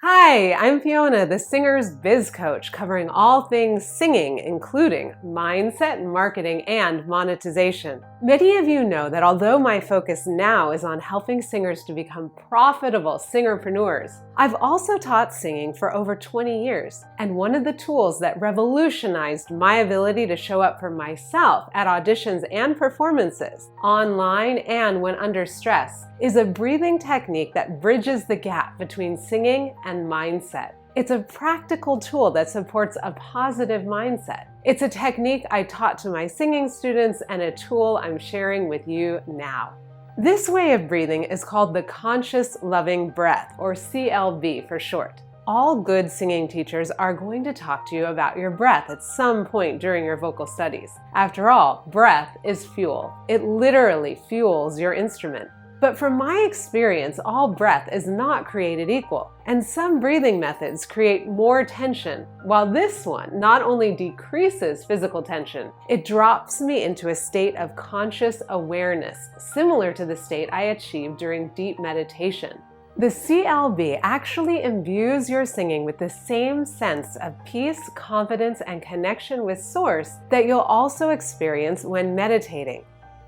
Hi, I'm Fiona, the Singer's Biz Coach, covering all things singing, including mindset, marketing, and monetization. Many of you know that although my focus now is on helping singers to become profitable singerpreneurs, I've also taught singing for over 20 years. And one of the tools that revolutionized my ability to show up for myself at auditions and performances, online and when under stress, is a breathing technique that bridges the gap between singing and mindset. It's a practical tool that supports a positive mindset. It's a technique I taught to my singing students and a tool I'm sharing with you now. This way of breathing is called the Conscious Loving Breath, or CLB for short. All good singing teachers are going to talk to you about your breath at some point during your vocal studies. After all, breath is fuel. It literally fuels your instrument. But from my experience, all breath is not created equal, and some breathing methods create more tension, while this one not only decreases physical tension, it drops me into a state of conscious awareness, similar to the state I achieved during deep meditation. The CLB actually imbues your singing with the same sense of peace, confidence, and connection with Source that you'll also experience when meditating.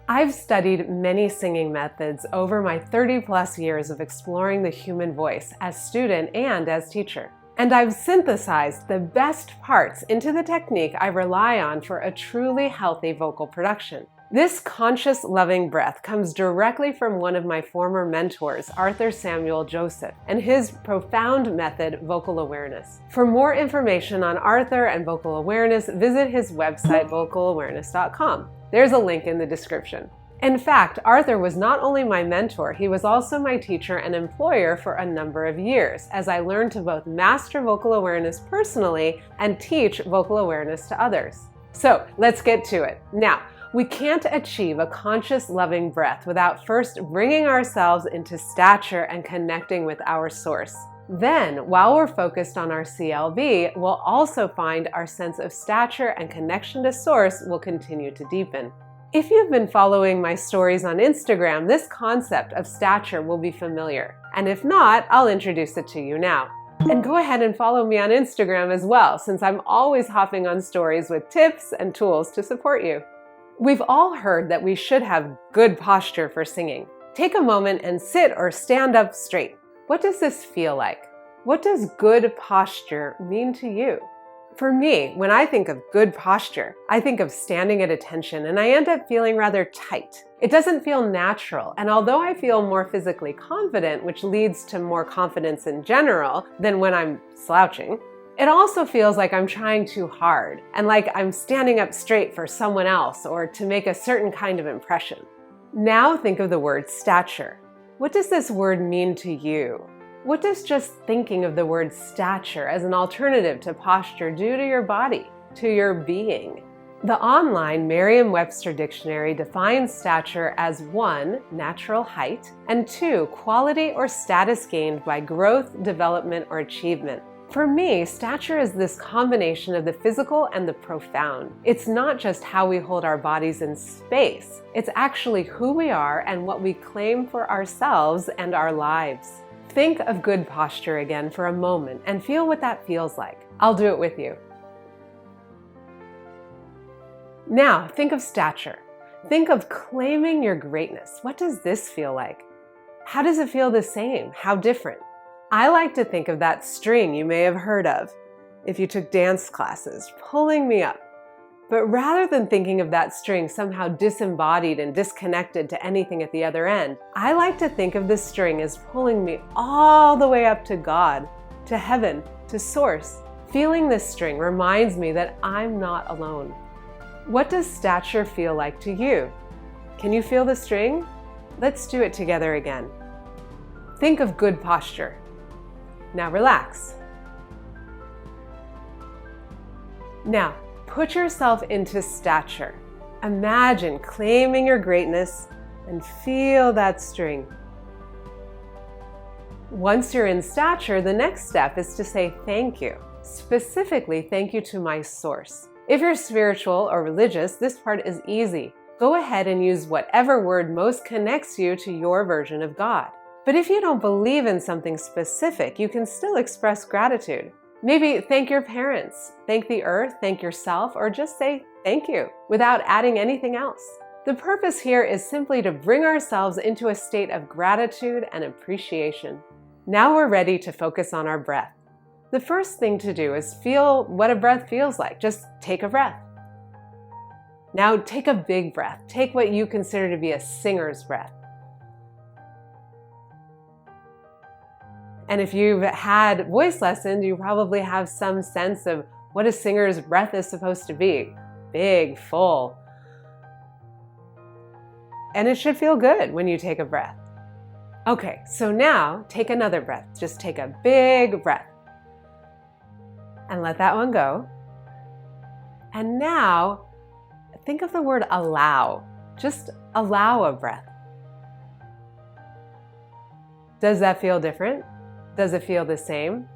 I've studied many singing methods over my 30+ years of exploring the human voice as student and as teacher. And I've synthesized the best parts into the technique I rely on for a truly healthy vocal production. This conscious loving breath comes directly from one of my former mentors, Arthur Samuel Joseph, and his profound method, vocal awareness. For more information on Arthur and vocal awareness, visit his website, vocalawareness.com. There's a link in the description. In fact, Arthur was not only my mentor, he was also my teacher and employer for a number of years, as I learned to both master vocal awareness personally and teach vocal awareness to others. So let's get to it. Now, we can't achieve a conscious, loving breath without first bringing ourselves into stature and connecting with our source. Then, while we're focused on our CLB, we'll also find our sense of stature and connection to Source will continue to deepen. If you've been following my stories on Instagram, this concept of stature will be familiar. And if not, I'll introduce it to you now. And go ahead and follow me on Instagram as well, since I'm always hopping on stories with tips and tools to support you. We've all heard that we should have good posture for singing. Take a moment and sit or stand up straight. What does this feel like? What does good posture mean to you? For me, when I think of good posture, I think of standing at attention, and I end up feeling rather tight. It doesn't feel natural, and although I feel more physically confident, which leads to more confidence in general than when I'm slouching, it also feels like I'm trying too hard and like I'm standing up straight for someone else or to make a certain kind of impression. Now think of the word stature. What does this word mean to you? What does just thinking of the word stature as an alternative to posture do to your body, to your being? The online Merriam Webster Dictionary defines stature as 1, natural height, and 2, quality or status gained by growth, development, or achievement. For me, stature is this combination of the physical and the profound. It's not just how we hold our bodies in space. It's actually who we are and what we claim for ourselves and our lives. Think of good posture again for a moment and feel what that feels like. I'll do it with you. Now, think of stature. Think of claiming your greatness. What does this feel like? How does it feel the same? How different? I like to think of that string you may have heard of if you took dance classes, pulling me up. But rather than thinking of that string somehow disembodied and disconnected to anything at the other end, I like to think of the string as pulling me all the way up to God, to heaven, to Source. Feeling this string reminds me that I'm not alone. What does stature feel like to you? Can you feel the string? Let's do it together again. Think of good posture. Now relax. Now, put yourself into stature. Imagine claiming your greatness and feel that string. Once you're in stature, the next step is to say thank you. Specifically, thank you to my source. If you're spiritual or religious, this part is easy. Go ahead and use whatever word most connects you to your version of God. But if you don't believe in something specific, you can still express gratitude. Maybe thank your parents, thank the earth, thank yourself, or just say thank you without adding anything else. The purpose here is simply to bring ourselves into a state of gratitude and appreciation. Now we're ready to focus on our breath. The first thing to do is feel what a breath feels like. Just take a breath. Now take a big breath. Take what you consider to be a singer's breath. And if you've had voice lessons, you probably have some sense of what a singer's breath is supposed to be. Big, full. And it should feel good when you take a breath. Okay, so now take another breath. Just take a big breath. And let that one go. And now, think of the word allow. Just allow a breath. Does that feel different? Does it feel the same?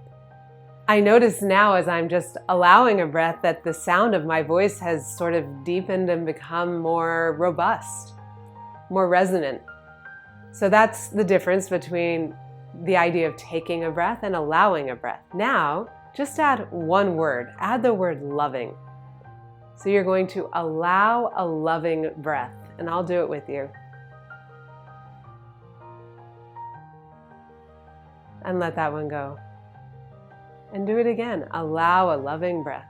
I notice now as I'm just allowing a breath that the sound of my voice has sort of deepened and become more robust, more resonant. So that's the difference between the idea of taking a breath and allowing a breath. Now, just add one word. Add the word loving. So you're going to allow a loving breath, and I'll do it with you. And let that one go. And do it again. Allow a loving breath.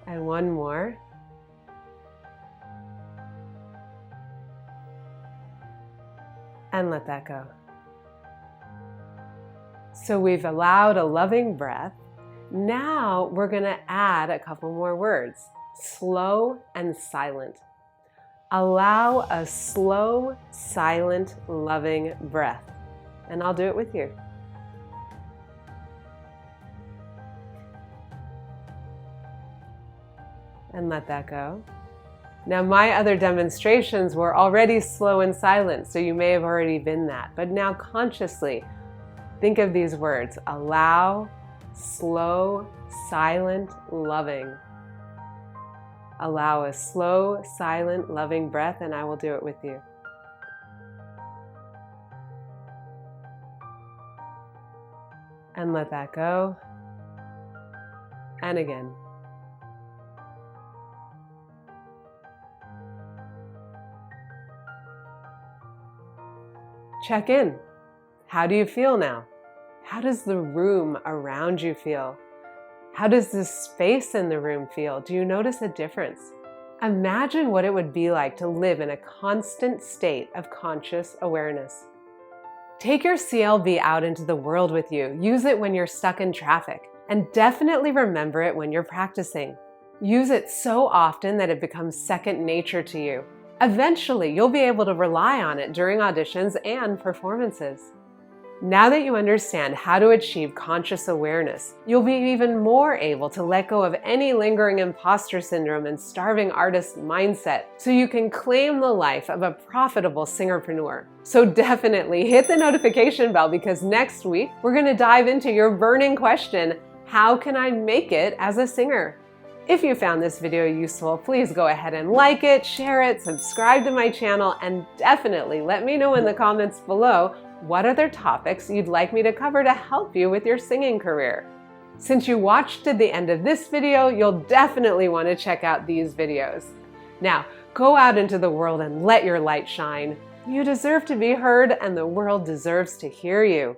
And one more. And let that go. So we've allowed a loving breath. Now we're going to add a couple more words. Slow and silent. Allow a slow, silent, loving breath. And I'll do it with you. And let that go. Now, my other demonstrations were already slow and silent, so you may have already been that. But now consciously, think of these words. Allow, slow, silent, loving. Allow a slow, silent, loving breath, and I will do it with you. And let that go. And again. Check in. How do you feel now? How does the room around you feel? How does the space in the room feel? Do you notice a difference? Imagine what it would be like to live in a constant state of conscious awareness. Take your CLB out into the world with you. Use it when you're stuck in traffic, and definitely remember it when you're practicing. Use it so often that it becomes second nature to you. Eventually, you'll be able to rely on it during auditions and performances. Now that you understand how to achieve conscious awareness, you'll be even more able to let go of any lingering imposter syndrome and starving artist mindset so you can claim the life of a profitable singerpreneur. So definitely hit the notification bell, because next week we're going to dive into your burning question, how can I make it as a singer? If you found this video useful, please go ahead and like it, share it, subscribe to my channel, and definitely let me know in the comments below what other topics you'd like me to cover to help you with your singing career. Since you watched to the end of this video, you'll definitely want to check out these videos. Now, go out into the world and let your light shine. You deserve to be heard, and the world deserves to hear you.